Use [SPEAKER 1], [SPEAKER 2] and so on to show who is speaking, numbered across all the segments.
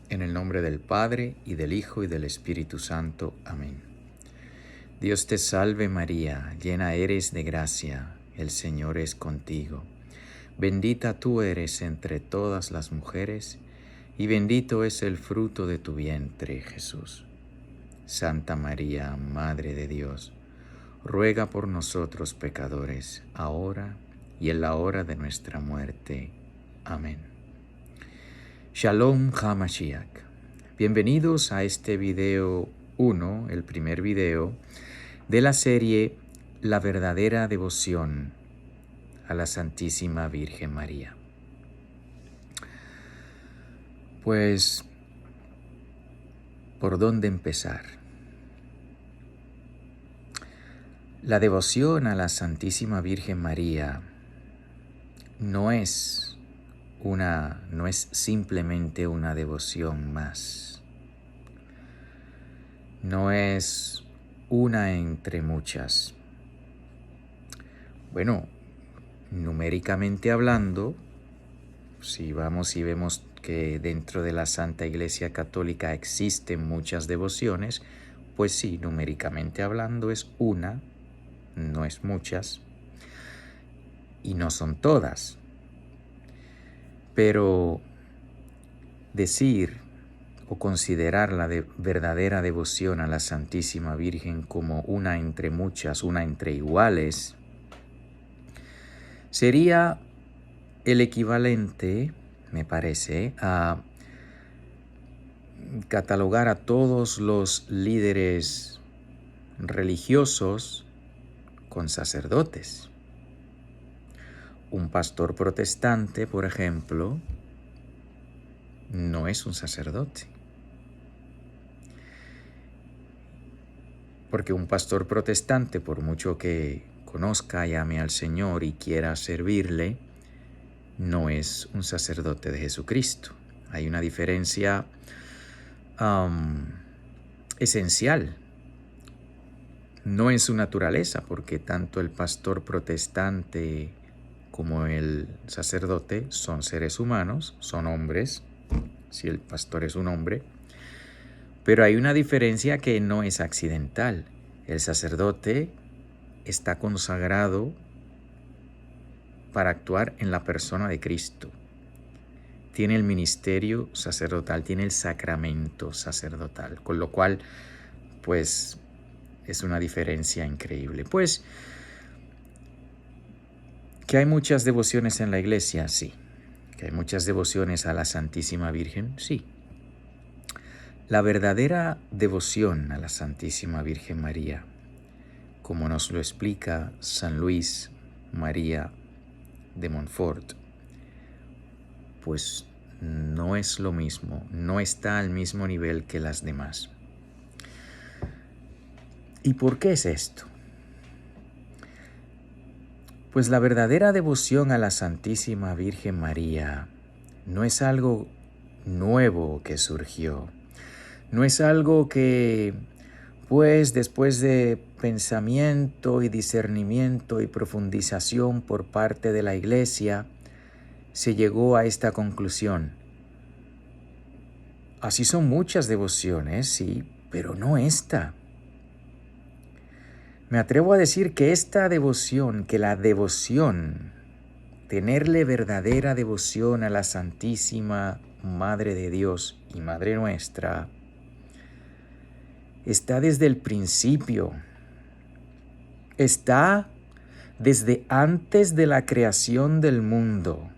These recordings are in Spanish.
[SPEAKER 1] En el nombre del Padre, y del Hijo, y del Espíritu Santo. Amén. Dios te salve María, llena eres de gracia, el Señor es contigo. Bendita tú eres entre todas las mujeres, y bendito es el fruto de tu vientre, Jesús. Santa María, Madre de Dios, ruega por nosotros pecadores, ahora y en la hora de nuestra muerte. Amén. Shalom HaMashiach. Bienvenidos a este video 1, el primer video de la serie La verdadera devoción a la Santísima Virgen María. Pues, ¿por dónde empezar? La devoción a la Santísima Virgen María no es simplemente una devoción más. No es una entre muchas. Bueno, numéricamente hablando, si vamos y vemos que dentro de la Santa Iglesia Católica existen muchas devociones, pues sí, numéricamente hablando es una, no es muchas, y no son todas. Pero decir o considerar la verdadera devoción a la Santísima Virgen como una entre muchas, una entre iguales, sería el equivalente, me parece, a catalogar a todos los líderes religiosos con sacerdotes. Un pastor protestante, por ejemplo, no es un sacerdote. Porque un pastor protestante, por mucho que conozca y ame al Señor y quiera servirle, no es un sacerdote de Jesucristo. Hay una diferencia esencial. No en su naturaleza, porque tanto el pastor protestante como el sacerdote son seres humanos, son hombres, si el pastor es un hombre, pero hay una diferencia que no es accidental. El sacerdote está consagrado para actuar en la persona de Cristo. Tiene el ministerio sacerdotal, tiene el sacramento sacerdotal, con lo cual, pues, es una diferencia increíble. Pues, ¿que hay muchas devociones en la iglesia? Sí. ¿Que hay muchas devociones a la Santísima Virgen? Sí. La verdadera devoción a la Santísima Virgen María, como nos lo explica San Luis María de Montfort, pues no es lo mismo, no está al mismo nivel que las demás. ¿Y por qué es esto? Pues la verdadera devoción a la Santísima Virgen María no es algo nuevo que surgió, no es algo que, pues, después de pensamiento y discernimiento y profundización por parte de la Iglesia, se llegó a esta conclusión. Así son muchas devociones, sí, pero no esta. Me atrevo a decir que esta devoción, que la devoción, tenerle verdadera devoción a la Santísima Madre de Dios y Madre nuestra, está desde el principio, está desde antes de la creación del mundo.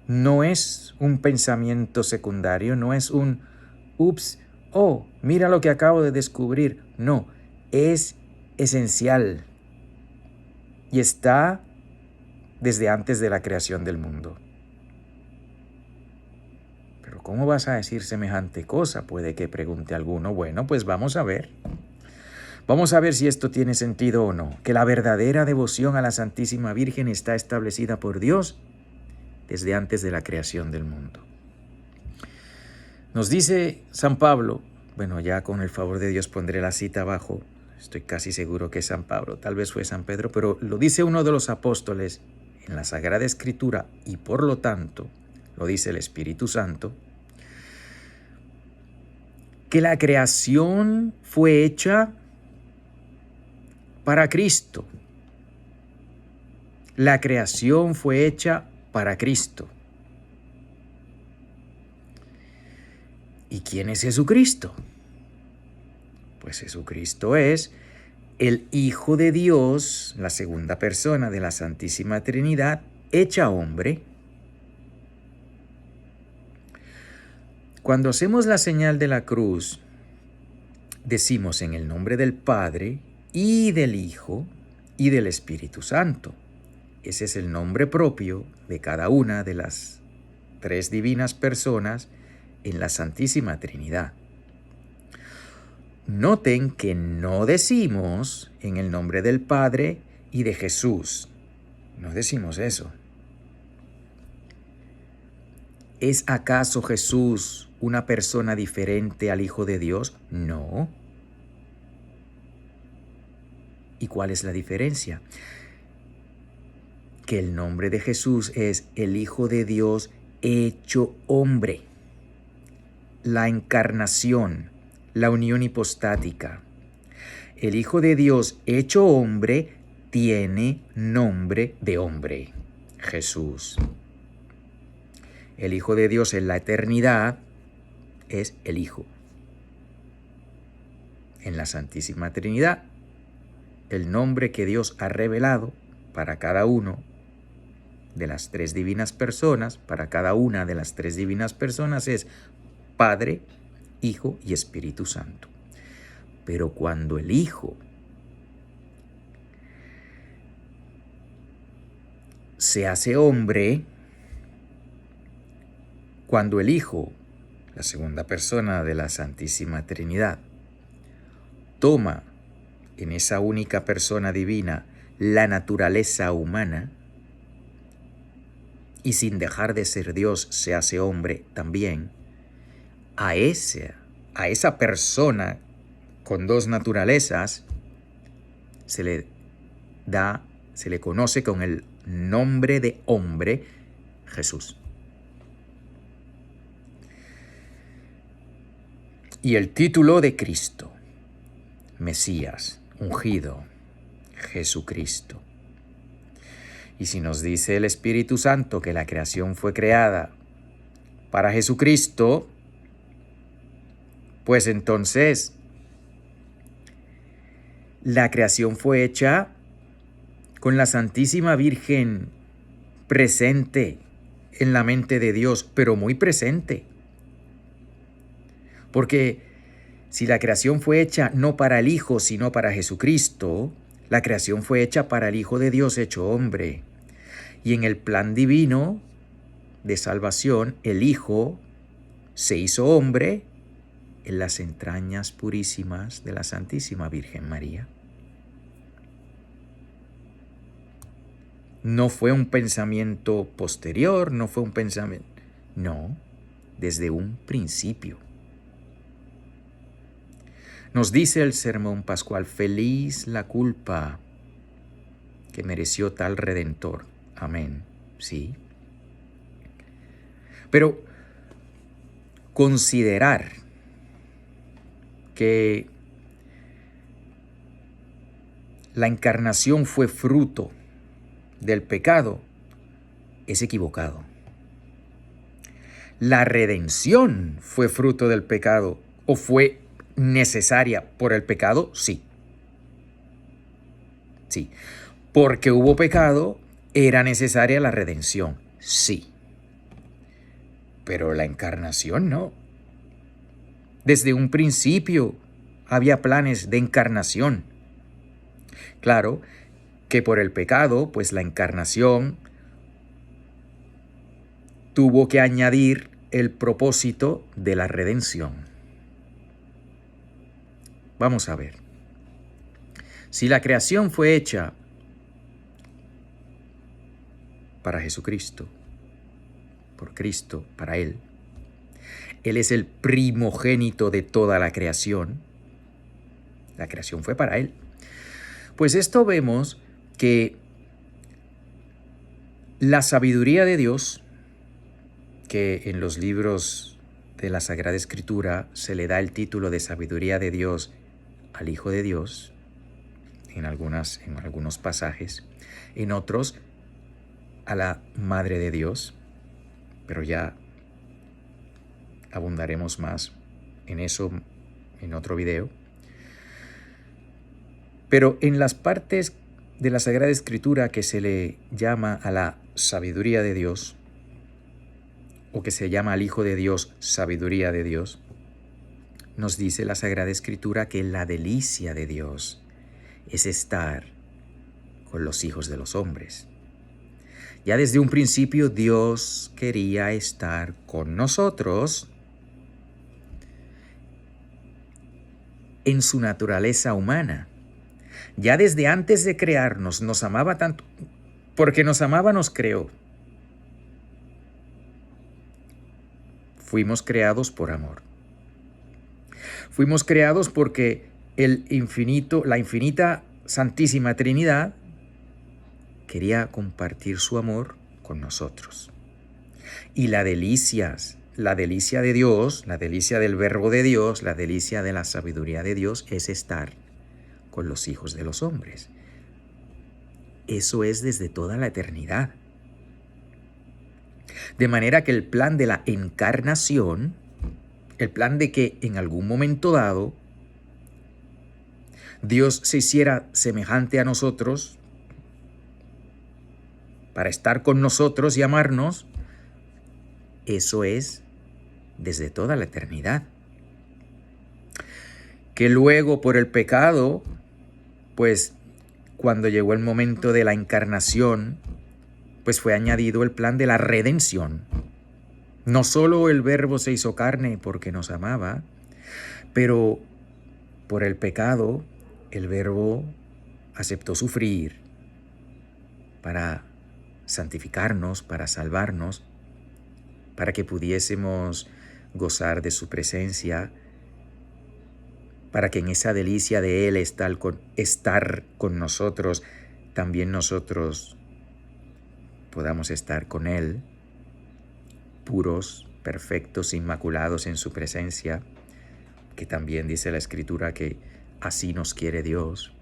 [SPEAKER 1] No es un pensamiento secundario, no es un ups, oh, mira lo que acabo de descubrir. No, es esencial y está desde antes de la creación del mundo. Pero ¿cómo vas a decir semejante cosa? Puede que pregunte alguno. Bueno, pues vamos a ver. Vamos a ver si esto tiene sentido o no. Que la verdadera devoción a la Santísima Virgen está establecida por Dios desde antes de la creación del mundo. Nos dice San Pablo, bueno, ya con el favor de Dios pondré la cita abajo, estoy casi seguro que es San Pablo, tal vez fue San Pedro, pero lo dice uno de los apóstoles en la Sagrada Escritura y por lo tanto lo dice el Espíritu Santo. que la creación fue hecha para Cristo. La creación fue hecha para Cristo. ¿Y quién es Jesucristo? Pues Jesucristo es el Hijo de Dios, la segunda persona de la Santísima Trinidad, hecha hombre. Cuando hacemos la señal de la cruz, decimos en el nombre del Padre y del Hijo y del Espíritu Santo. Ese es el nombre propio de cada una de las tres divinas personas en la Santísima Trinidad. Noten que no decimos en el nombre del Padre y de Jesús. No decimos eso. ¿Es acaso Jesús una persona diferente al Hijo de Dios? No. ¿Y cuál es la diferencia? Que el nombre de Jesús es el Hijo de Dios hecho hombre. La encarnación, la unión hipostática. El Hijo de Dios hecho hombre tiene nombre de hombre, Jesús. El Hijo de Dios en la eternidad es el Hijo. En la Santísima Trinidad, el nombre que Dios ha revelado para cada uno de las tres divinas personas, para cada una de las tres divinas personas es Padre, Hijo y Espíritu Santo. Pero cuando el Hijo se hace hombre, cuando el Hijo, la segunda persona de la Santísima Trinidad, toma en esa única persona divina la naturaleza humana y sin dejar de ser Dios se hace hombre también, a esa persona con dos naturalezas se le conoce con el nombre de hombre, Jesús. Y el título de Cristo, Mesías, ungido, Jesucristo. Y si nos dice el Espíritu Santo que la creación fue creada para Jesucristo, pues entonces la creación fue hecha con la Santísima Virgen presente en la mente de Dios, pero muy presente. Porque si la creación fue hecha no para el Hijo, sino para Jesucristo, la creación fue hecha para el Hijo de Dios hecho hombre. Y en el plan divino de salvación, el Hijo se hizo hombre en las entrañas purísimas de la Santísima Virgen María. No fue un pensamiento posterior, no fue un pensamiento... No, desde un principio. Nos dice el sermón pascual, feliz la culpa que mereció tal Redentor. Amén. Sí. Pero considerar que la encarnación fue fruto del pecado es equivocado. La redención fue fruto del pecado o fue necesaria por el pecado, sí. Sí. Porque hubo pecado, era necesaria la redención, sí. Pero la encarnación no. Desde un principio había planes de encarnación. Claro que por el pecado, pues la encarnación tuvo que añadir el propósito de la redención. Vamos a ver. Si la creación fue hecha para Jesucristo, por Cristo, para Él, Él es el primogénito de toda la creación fue para Él. Pues esto vemos que la sabiduría de Dios, que en los libros de la Sagrada Escritura se le da el título de sabiduría de Dios al Hijo de Dios, en algunos pasajes, en otros a la Madre de Dios, pero ya abundaremos más en eso en otro video. Pero en las partes de la Sagrada Escritura que se le llama a la sabiduría de Dios, o que se llama al Hijo de Dios sabiduría de Dios, nos dice la Sagrada Escritura que la delicia de Dios es estar con los hijos de los hombres. Ya desde un principio Dios quería estar con nosotros en su naturaleza humana. Ya desde antes de crearnos nos amaba tanto, porque nos amaba nos creó. Fuimos creados por amor. Fuimos creados porque la infinita Santísima Trinidad quería compartir su amor con nosotros. Y la delicia de Dios, la delicia del Verbo de Dios, la delicia de la sabiduría de Dios es estar con los hijos de los hombres. Eso es desde toda la eternidad. De manera que el plan de la encarnación, el plan de que en algún momento dado Dios se hiciera semejante a nosotros para estar con nosotros y amarnos, eso es desde toda la eternidad. Que luego por el pecado, pues cuando llegó el momento de la encarnación, pues fue añadido el plan de la redención. No solo el Verbo se hizo carne porque nos amaba, pero por el pecado el Verbo aceptó sufrir para santificarnos, para salvarnos, para que pudiésemos gozar de su presencia, para que en esa delicia de Él estar con nosotros, también nosotros podamos estar con Él, puros, perfectos, inmaculados en su presencia, que también dice la Escritura que así nos quiere Dios.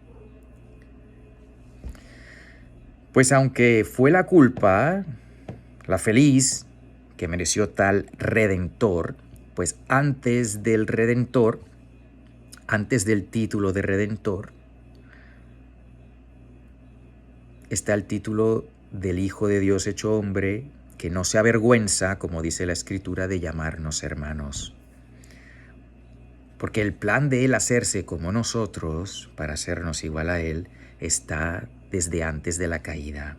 [SPEAKER 1] Pues aunque fue la culpa, la feliz, que mereció tal Redentor, pues antes del Redentor, antes del título de Redentor, está el título del Hijo de Dios hecho hombre, que no se avergüenza, como dice la Escritura, de llamarnos hermanos. Porque el plan de Él hacerse como nosotros, para hacernos igual a Él, está desde antes de la caída.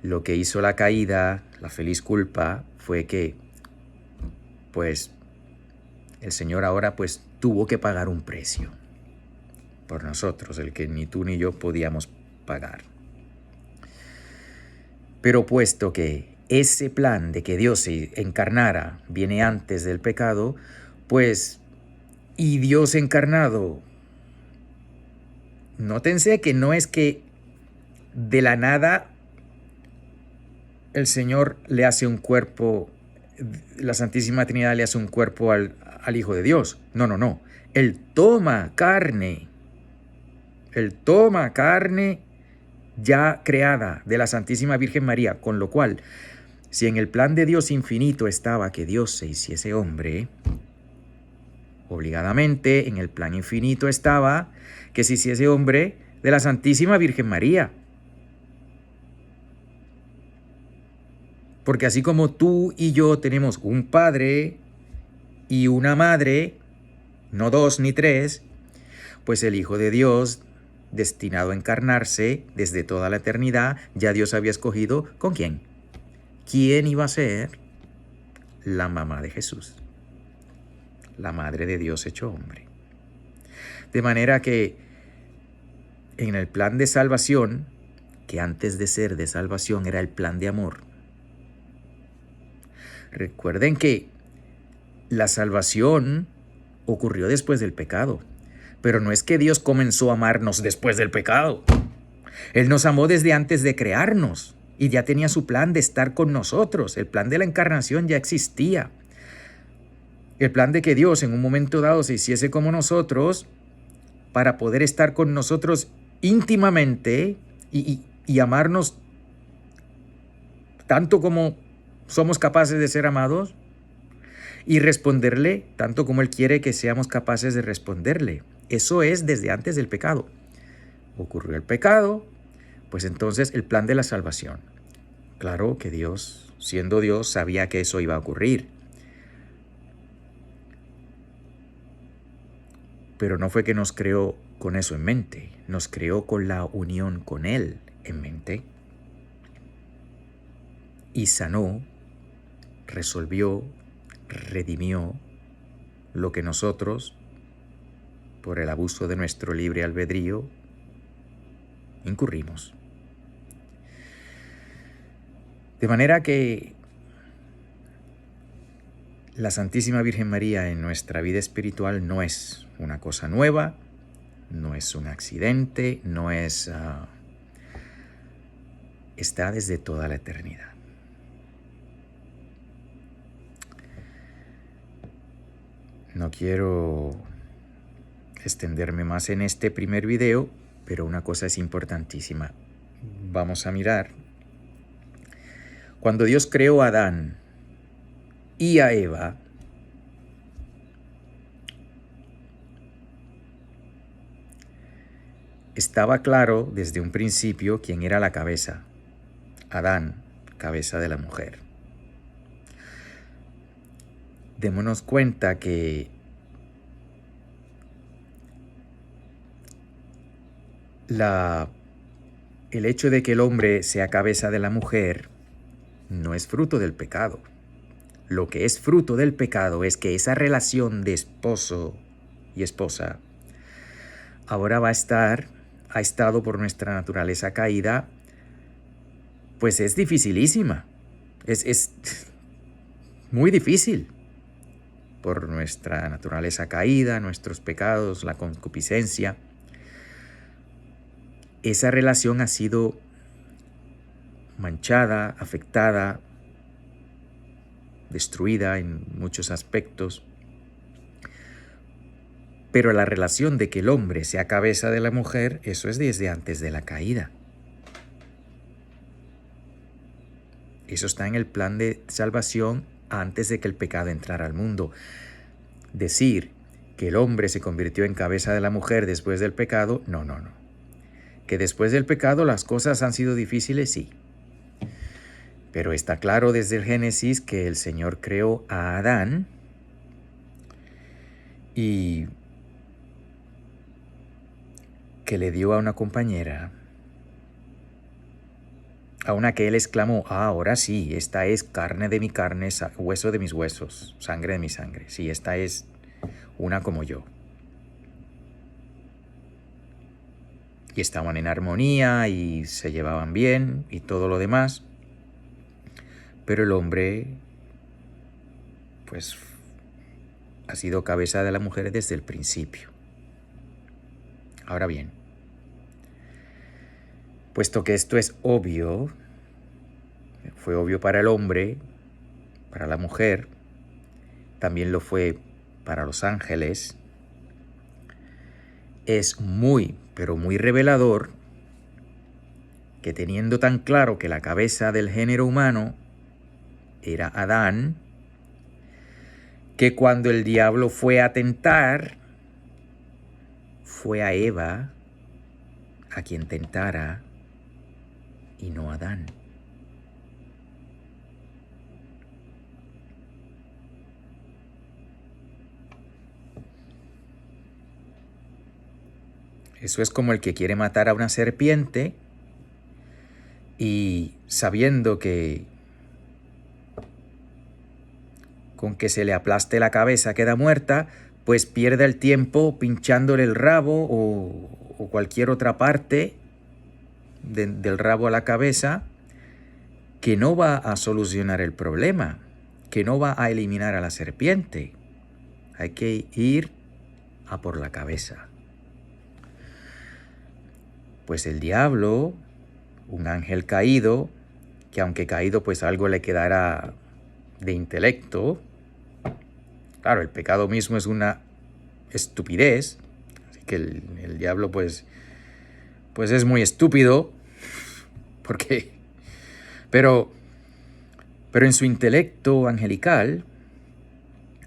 [SPEAKER 1] Lo que hizo la caída, la feliz culpa, fue que, pues, el Señor ahora, pues, tuvo que pagar un precio por nosotros, el que ni tú ni yo podíamos pagar. Pero puesto que ese plan de que Dios se encarnara viene antes del pecado, pues, y Dios encarnado, nótense que no es que de la nada el Señor le hace un cuerpo, la Santísima Trinidad le hace un cuerpo al Hijo de Dios. No. Él toma carne ya creada de la Santísima Virgen María, con lo cual, si en el plan de Dios infinito estaba que Dios se hiciese hombre, obligadamente en el plan infinito estaba que se hiciese hombre de la Santísima Virgen María. Porque así como tú y yo tenemos un padre y una madre, no dos ni tres, pues el Hijo de Dios, destinado a encarnarse desde toda la eternidad, ya Dios había escogido ¿con quién? ¿Quién iba a ser? La mamá de Jesús, la Madre de Dios hecho hombre. De manera que en el plan de salvación, que antes de ser de salvación era el plan de amor, recuerden que la salvación ocurrió después del pecado, pero no es que Dios comenzó a amarnos después del pecado. Él nos amó desde antes de crearnos y ya tenía su plan de estar con nosotros. El plan de la encarnación ya existía. El plan de que Dios en un momento dado se hiciese como nosotros para poder estar con nosotros íntimamente y amarnos tanto como somos capaces de ser amados y responderle tanto como Él quiere que seamos capaces de responderle. Eso es desde antes del pecado. Ocurrió el pecado, pues entonces el plan de la salvación. Claro que Dios, siendo Dios, sabía que eso iba a ocurrir. Pero no fue que nos creó con eso en mente, nos creó con la unión con Él en mente. Y sanó, resolvió, redimió lo que nosotros, por el abuso de nuestro libre albedrío, incurrimos. De manera que la Santísima Virgen María en nuestra vida espiritual no es una cosa nueva, no es un accidente, no es... está desde toda la eternidad. No quiero extenderme más en este primer video, pero una cosa es importantísima. Vamos a mirar. Cuando Dios creó a Adán y a Eva, estaba claro desde un principio quién era la cabeza. Adán, cabeza de la mujer. Démonos cuenta que el hecho de que el hombre sea cabeza de la mujer no es fruto del pecado. Lo que es fruto del pecado es que esa relación de esposo y esposa ahora ha estado por nuestra naturaleza caída, pues es dificilísima. Es muy difícil. Por nuestra naturaleza caída, nuestros pecados, la concupiscencia. Esa relación ha sido manchada, afectada, destruida en muchos aspectos. Pero la relación de que el hombre sea cabeza de la mujer, eso es desde antes de la caída. Eso está en el plan de salvación antes de que el pecado entrara al mundo. Decir que el hombre se convirtió en cabeza de la mujer después del pecado, no. Que después del pecado las cosas han sido difíciles, sí. Pero está claro desde el Génesis que el Señor creó a Adán y que le dio a una compañera, a una que él exclamó, ahora sí, esta es carne de mi carne, hueso de mis huesos, sangre de mi sangre. Sí, esta es una como yo. Y estaban en armonía y se llevaban bien y todo lo demás. Pero el hombre, pues, ha sido cabeza de la mujer desde el principio. Ahora bien, puesto que esto es obvio, fue obvio para el hombre, para la mujer, también lo fue para los ángeles, es muy, pero muy revelador que teniendo tan claro que la cabeza del género humano era Adán, que cuando el diablo fue a tentar, fue a Eva a quien tentara y no a Adán. Eso es como el que quiere matar a una serpiente y sabiendo que con que se le aplaste la cabeza queda muerta, pues pierde el tiempo pinchándole el rabo o cualquier otra parte del rabo a la cabeza, que no va a solucionar el problema, que no va a eliminar a la serpiente. Hay que ir a por la cabeza. Pues el diablo, un ángel caído, que aunque caído pues algo le quedará de intelecto, Claro, el pecado mismo es una estupidez, así que el diablo pues es muy estúpido, porque, pero en su intelecto angelical,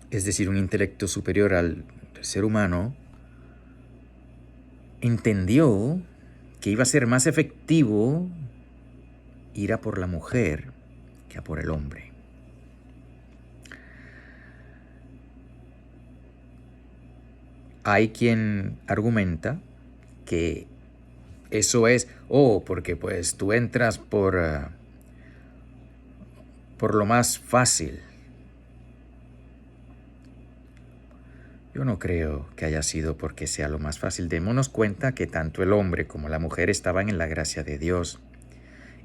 [SPEAKER 1] es decir, un intelecto superior al ser humano, entendió que iba a ser más efectivo ir a por la mujer que a por el hombre. Hay quien argumenta que eso es, porque pues tú entras por lo más fácil. Yo no creo que haya sido porque sea lo más fácil. Démonos cuenta que tanto el hombre como la mujer estaban en la gracia de Dios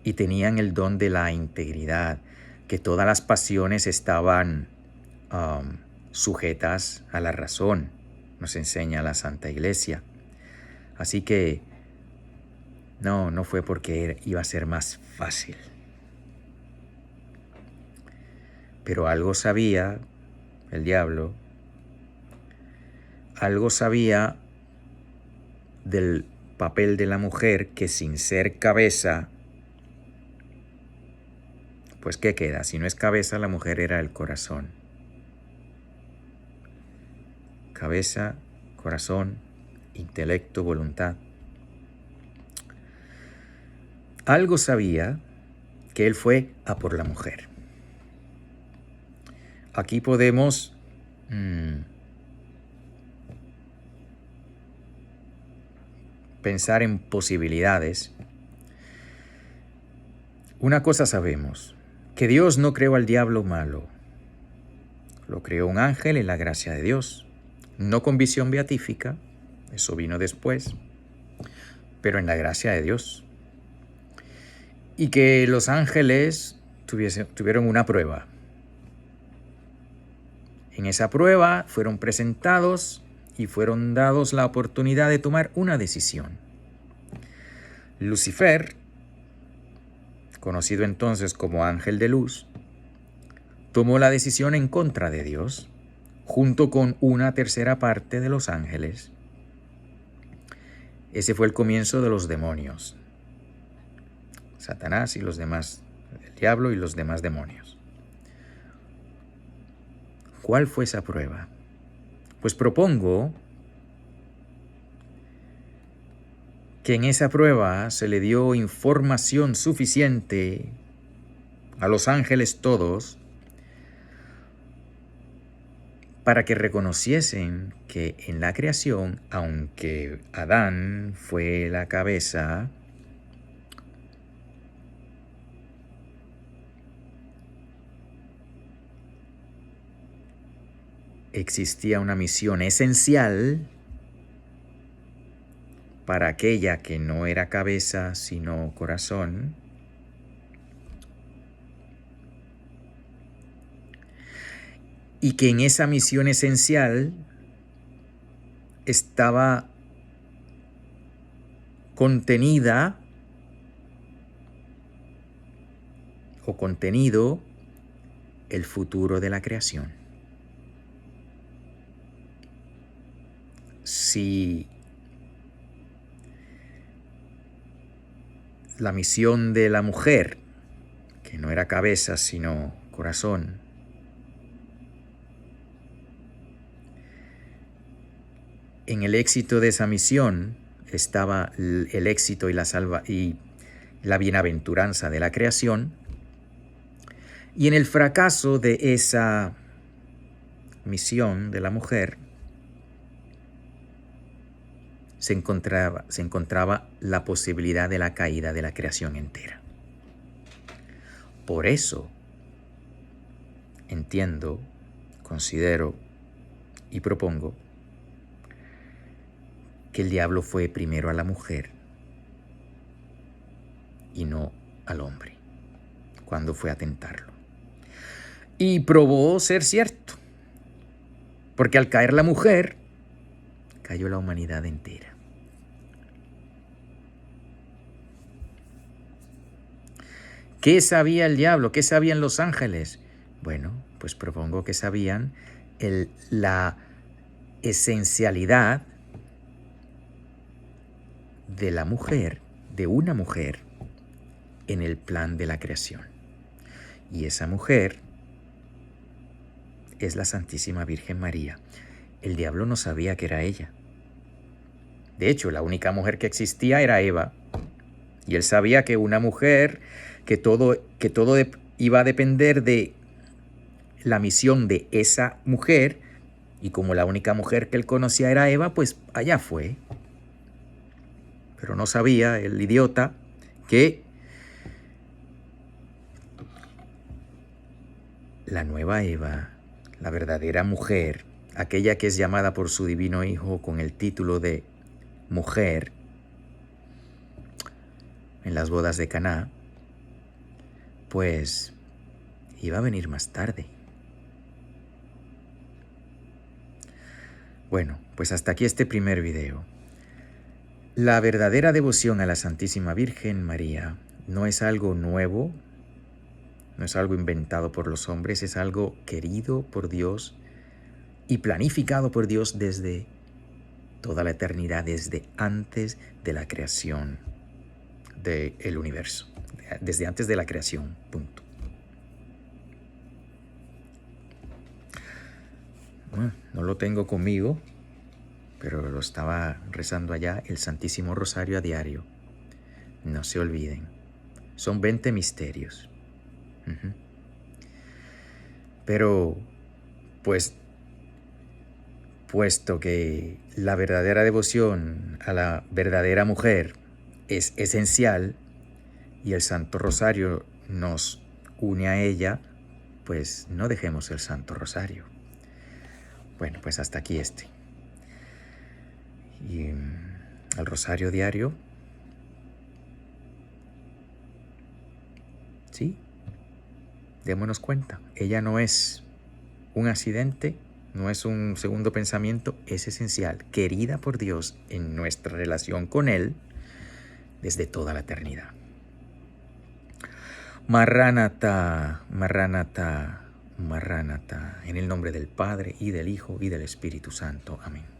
[SPEAKER 1] y tenían el don de la integridad, que todas las pasiones estaban sujetas a la razón, nos enseña la Santa Iglesia. Así que no fue porque iba a ser más fácil. Pero algo sabía el diablo, algo sabía del papel de la mujer, que sin ser cabeza, pues ¿qué queda? Si no es cabeza, la mujer era el corazón. Cabeza, corazón, intelecto, voluntad. Algo sabía que él fue a por la mujer. Aquí podemos pensar en posibilidades. Una cosa sabemos, que Dios no creó al diablo malo. Lo creó un ángel en la gracia de Dios, no con visión beatífica, eso vino después, pero en la gracia de Dios. Y que los ángeles tuvieron una prueba. En esa prueba fueron presentados y fueron dados la oportunidad de tomar una decisión. Lucifer, conocido entonces como ángel de luz, tomó la decisión en contra de Dios, junto con una tercera parte de los ángeles. Ese fue el comienzo de los demonios. Satanás y los demás, el diablo y los demás demonios. ¿Cuál fue esa prueba? Pues propongo que en esa prueba se le dio información suficiente a los ángeles todos para que reconociesen que en la creación, aunque Adán fue la cabeza, existía una misión esencial para aquella que no era cabeza sino corazón, y que en esa misión esencial estaba contenida o contenido el futuro de la creación. Si la misión de la mujer, que no era cabeza sino corazón, en el éxito de esa misión estaba el éxito y la bienaventuranza de la creación, y en el fracaso de esa misión de la mujer se encontraba la posibilidad de la caída de la creación entera. Por eso entiendo, considero y propongo que el diablo fue primero a la mujer y no al hombre cuando fue a tentarlo. Y probó ser cierto, porque al caer la mujer, cayó la humanidad entera. ¿Qué sabía el diablo? ¿Qué sabían los ángeles? Bueno, pues propongo que sabían la esencialidad de la mujer, de una mujer, en el plan de la creación. Y esa mujer es la Santísima Virgen María. El diablo no sabía que era ella. De hecho, la única mujer que existía era Eva. Y él sabía que una mujer, que todo iba a depender de la misión de esa mujer, y como la única mujer que él conocía era Eva, pues allá fue. Pero no sabía el idiota que la nueva Eva, la verdadera mujer, aquella que es llamada por su divino Hijo con el título de mujer en las bodas de Caná, pues iba a venir más tarde. Bueno, pues hasta aquí este primer video. La verdadera devoción a la Santísima Virgen María no es algo nuevo, no es algo inventado por los hombres, es algo querido por Dios y planificado por Dios desde toda la eternidad, desde antes de la creación del universo, desde antes de la creación, punto. Bueno, no lo tengo conmigo, pero lo estaba rezando allá, el Santísimo Rosario a diario. No se olviden, son 20 misterios. Pero, pues, puesto que la verdadera devoción a la verdadera mujer es esencial y el Santo Rosario nos une a ella, pues no dejemos el Santo Rosario. Bueno, pues hasta aquí este. Y el Rosario diario, sí, démonos cuenta, ella no es un accidente, no es un segundo pensamiento, es esencial, querida por Dios en nuestra relación con Él desde toda la eternidad. Marránata, Marránata, Marránata, en el nombre del Padre y del Hijo y del Espíritu Santo. Amén.